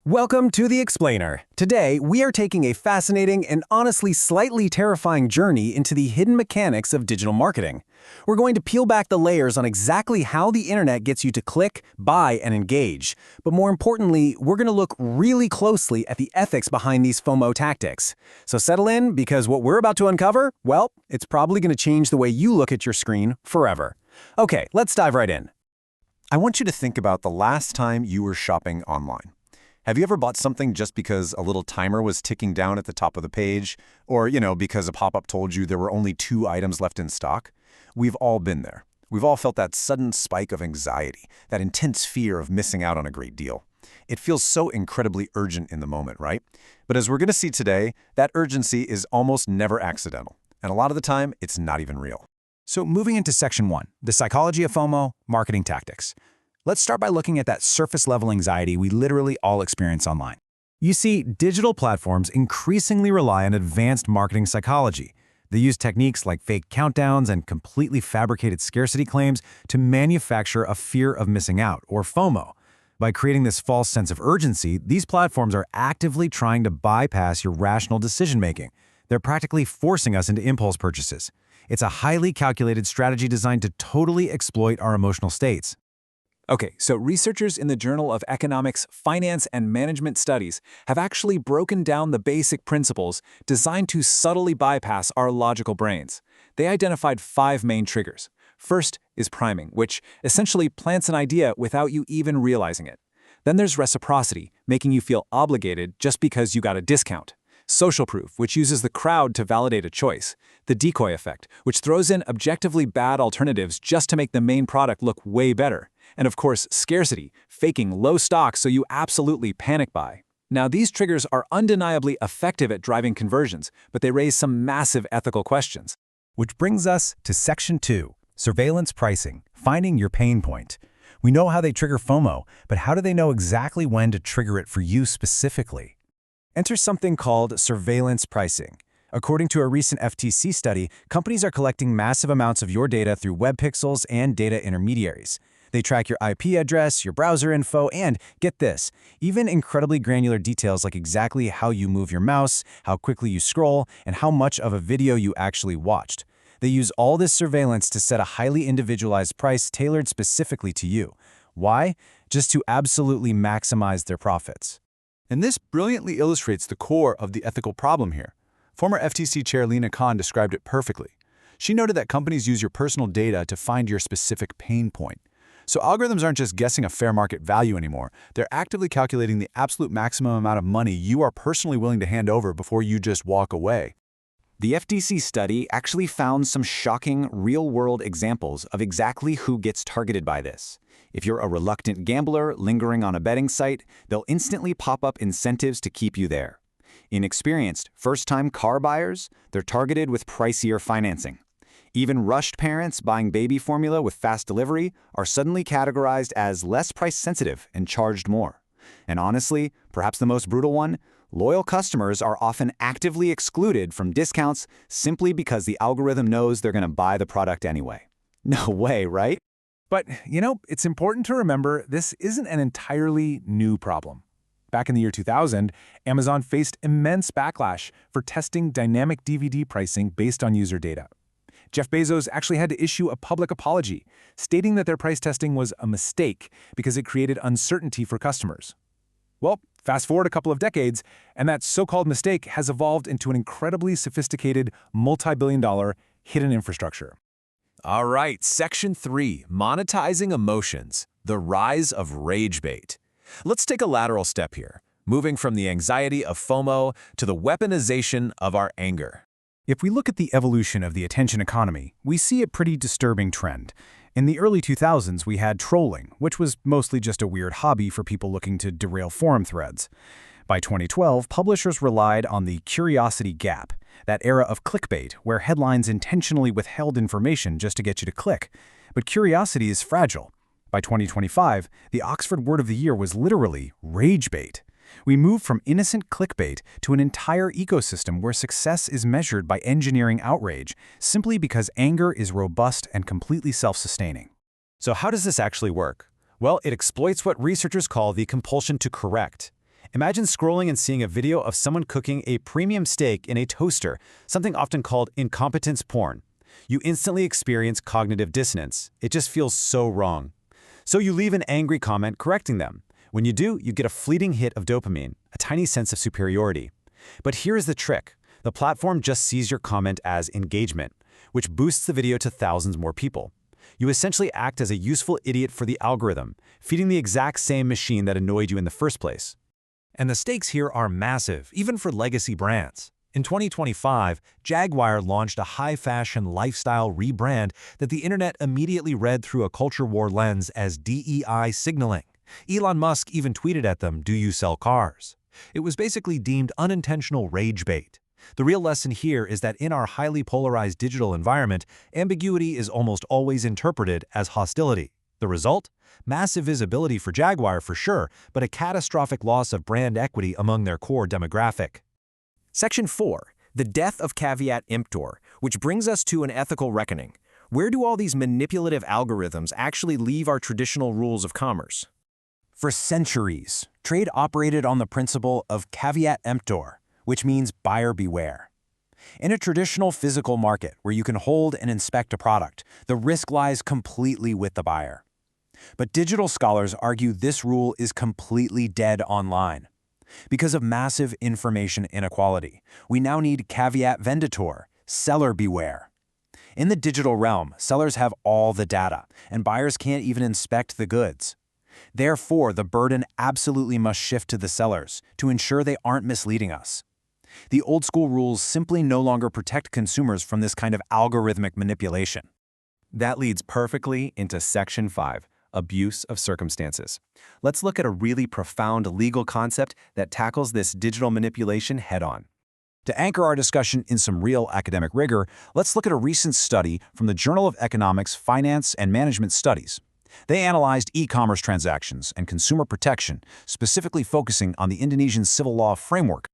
Welcome to The Explainer. Today, we are taking a fascinating and honestly slightly terrifying journey into the hidden mechanics of digital marketing. We're going to peel back the layers on exactly how the internet gets you to click, buy, and engage. But more importantly, we're going to look really closely at the ethics behind these FOMO tactics. So settle in, because what we're about to uncover, well, it's probably going to change the way you look at your screen forever. Okay, let's dive right in. I want you to think about the last time you were shopping online. Have you ever bought something just because a little timer was ticking down at the top of the page? Or, because a pop-up told you there were only 2 items left in stock? We've all been there. We've all felt that sudden spike of anxiety, that intense fear of missing out on a great deal. It feels so incredibly urgent in the moment, right? But as we're going to see today, that urgency is almost never accidental. And a lot of the time, it's not even real. So moving into Section 1, the psychology of FOMO, marketing tactics. Let's start by looking at that surface-level anxiety we literally all experience online. You see, digital platforms increasingly rely on advanced marketing psychology. They use techniques like fake countdowns and completely fabricated scarcity claims to manufacture a fear of missing out, or FOMO. By creating this false sense of urgency, these platforms are actively trying to bypass your rational decision-making. They're practically forcing us into impulse purchases. It's a highly calculated strategy designed to totally exploit our emotional states. Okay, so researchers in the Journal of Economics, Finance, and Management Studies have actually broken down the basic principles designed to subtly bypass our logical brains. They identified 5 main triggers. First is priming, which essentially plants an idea without you even realizing it. Then there's reciprocity, making you feel obligated just because you got a discount. Social proof, which uses the crowd to validate a choice. The decoy effect, which throws in objectively bad alternatives just to make the main product look way better. And of course, scarcity, faking low stock so you absolutely panic buy. Now, these triggers are undeniably effective at driving conversions, but they raise some massive ethical questions. Which brings us to Section 2, surveillance pricing, finding your pain point. We know how they trigger FOMO, but how do they know exactly when to trigger it for you specifically? Enter something called surveillance pricing. According to a recent FTC study, companies are collecting massive amounts of your data through web pixels and data intermediaries. They track your IP address, your browser info, and, get this, even incredibly granular details like exactly how you move your mouse, how quickly you scroll, and how much of a video you actually watched. They use all this surveillance to set a highly individualized price tailored specifically to you. Why? Just to absolutely maximize their profits. And this brilliantly illustrates the core of the ethical problem here. Former FTC Chair Lina Khan described it perfectly. She noted that companies use your personal data to find your specific pain point. So algorithms aren't just guessing a fair market value anymore. They're actively calculating the absolute maximum amount of money you are personally willing to hand over before you just walk away. The FTC study actually found some shocking real-world examples of exactly who gets targeted by this. If you're a reluctant gambler lingering on a betting site, they'll instantly pop up incentives to keep you there. Inexperienced, first-time car buyers, they're targeted with pricier financing. Even rushed parents buying baby formula with fast delivery are suddenly categorized as less price-sensitive and charged more. And honestly, perhaps the most brutal one, loyal customers are often actively excluded from discounts simply because the algorithm knows they're going to buy the product anyway. No way, right? But, it's important to remember this isn't an entirely new problem. Back in the year 2000, Amazon faced immense backlash for testing dynamic DVD pricing based on user data. Jeff Bezos actually had to issue a public apology, stating that their price testing was a mistake because it created uncertainty for customers. Well, fast forward a couple of decades, and that so-called mistake has evolved into an incredibly sophisticated, multi-billion-dollar hidden infrastructure. All right, Section 3, monetizing emotions, the rise of rage bait. Let's take a lateral step here, moving from the anxiety of FOMO to the weaponization of our anger. If we look at the evolution of the attention economy, we see a pretty disturbing trend. In the early 2000s, we had trolling, which was mostly just a weird hobby for people looking to derail forum threads. By 2012, publishers relied on the curiosity gap, that era of clickbait, where headlines intentionally withheld information just to get you to click. But curiosity is fragile. By 2025, the Oxford Word of the Year was literally rage bait. We moved from innocent clickbait to an entire ecosystem where success is measured by engineering outrage, simply because anger is robust and completely self-sustaining. So how does this actually work? Well, it exploits what researchers call the compulsion to correct. Imagine scrolling and seeing a video of someone cooking a premium steak in a toaster, something often called incompetence porn. You instantly experience cognitive dissonance. It just feels so wrong. So you leave an angry comment correcting them. When you do, you get a fleeting hit of dopamine, a tiny sense of superiority. But here's the trick. The platform just sees your comment as engagement, which boosts the video to thousands more people. You essentially act as a useful idiot for the algorithm, feeding the exact same machine that annoyed you in the first place. And the stakes here are massive, even for legacy brands. In 2025, Jaguar launched a high-fashion lifestyle rebrand that the internet immediately read through a culture war lens as DEI signaling. Elon Musk even tweeted at them, "Do you sell cars?" It was basically deemed unintentional rage bait. The real lesson here is that in our highly polarized digital environment, ambiguity is almost always interpreted as hostility. The result? Massive visibility for Jaguar for sure, but a catastrophic loss of brand equity among their core demographic. Section 4. The death of caveat emptor, which brings us to an ethical reckoning. Where do all these manipulative algorithms actually leave our traditional rules of commerce? For centuries, trade operated on the principle of caveat emptor, which means buyer beware. In a traditional physical market where you can hold and inspect a product, the risk lies completely with the buyer. But digital scholars argue this rule is completely dead online. Because of massive information inequality, we now need caveat venditor, seller beware. In the digital realm, sellers have all the data, and buyers can't even inspect the goods. Therefore, the burden absolutely must shift to the sellers to ensure they aren't misleading us. The old-school rules simply no longer protect consumers from this kind of algorithmic manipulation. That leads perfectly into Section 5, abuse of circumstances. Let's look at a really profound legal concept that tackles this digital manipulation head-on. To anchor our discussion in some real academic rigor, let's look at a recent study from the Journal of Economics, Finance, and Management Studies. They analyzed e-commerce transactions and consumer protection, specifically focusing on the Indonesian civil law framework.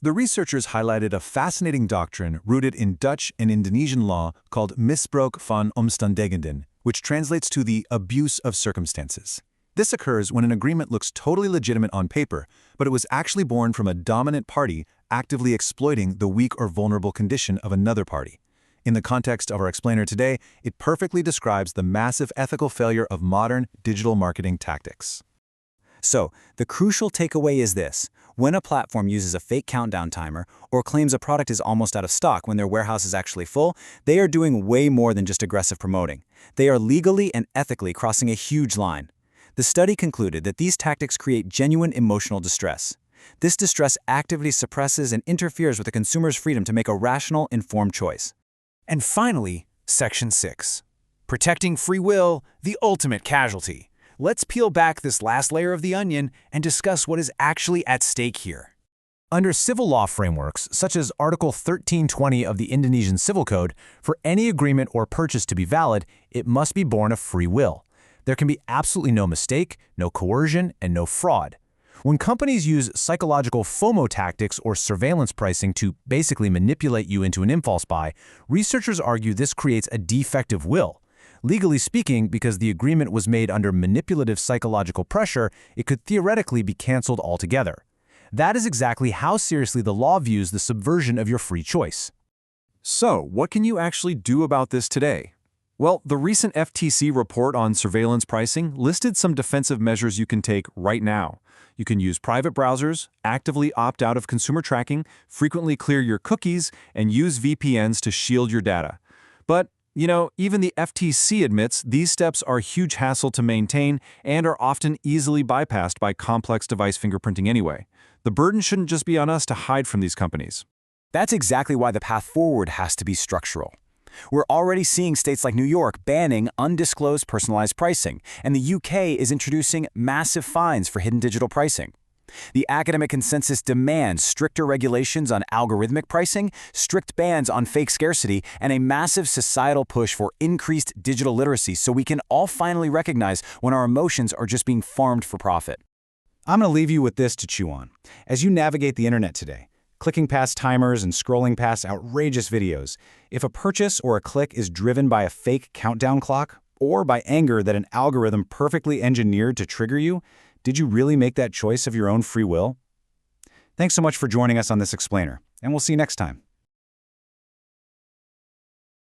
The researchers highlighted a fascinating doctrine rooted in Dutch and Indonesian law called misbruik van omstandigheden, which translates to the abuse of circumstances. This occurs when an agreement looks totally legitimate on paper, but it was actually born from a dominant party actively exploiting the weak or vulnerable condition of another party. In the context of our explainer today, it perfectly describes the massive ethical failure of modern digital marketing tactics. So, the crucial takeaway is this. When a platform uses a fake countdown timer or claims a product is almost out of stock when their warehouse is actually full, they are doing way more than just aggressive promoting. They are legally and ethically crossing a huge line. The study concluded that these tactics create genuine emotional distress. This distress actively suppresses and interferes with the consumer's freedom to make a rational, informed choice. And finally, Section 6. Protecting free will, the ultimate casualty. Let's peel back this last layer of the onion and discuss what is actually at stake here. Under civil law frameworks, such as Article 1320 of the Indonesian Civil Code, for any agreement or purchase to be valid, it must be born of free will. There can be absolutely no mistake, no coercion, and no fraud. When companies use psychological FOMO tactics or surveillance pricing to basically manipulate you into an impulse buy, researchers argue this creates a defective will. Legally speaking, because the agreement was made under manipulative psychological pressure, it could theoretically be canceled altogether. That is exactly how seriously the law views the subversion of your free choice. So, what can you actually do about this today? Well, the recent FTC report on surveillance pricing listed some defensive measures you can take right now. You can use private browsers, actively opt out of consumer tracking, frequently clear your cookies, and use VPNs to shield your data. But even the FTC admits these steps are a huge hassle to maintain and are often easily bypassed by complex device fingerprinting anyway. The burden shouldn't just be on us to hide from these companies. That's exactly why the path forward has to be structural. We're already seeing states like New York banning undisclosed personalized pricing, and the UK is introducing massive fines for hidden digital pricing. The academic consensus demands stricter regulations on algorithmic pricing, strict bans on fake scarcity, and a massive societal push for increased digital literacy so we can all finally recognize when our emotions are just being farmed for profit. I'm going to leave you with this to chew on. As you navigate the internet today, clicking past timers and scrolling past outrageous videos, if a purchase or a click is driven by a fake countdown clock or by anger that an algorithm perfectly engineered to trigger you, did you really make that choice of your own free will? Thanks so much for joining us on this explainer, and we'll see you next time.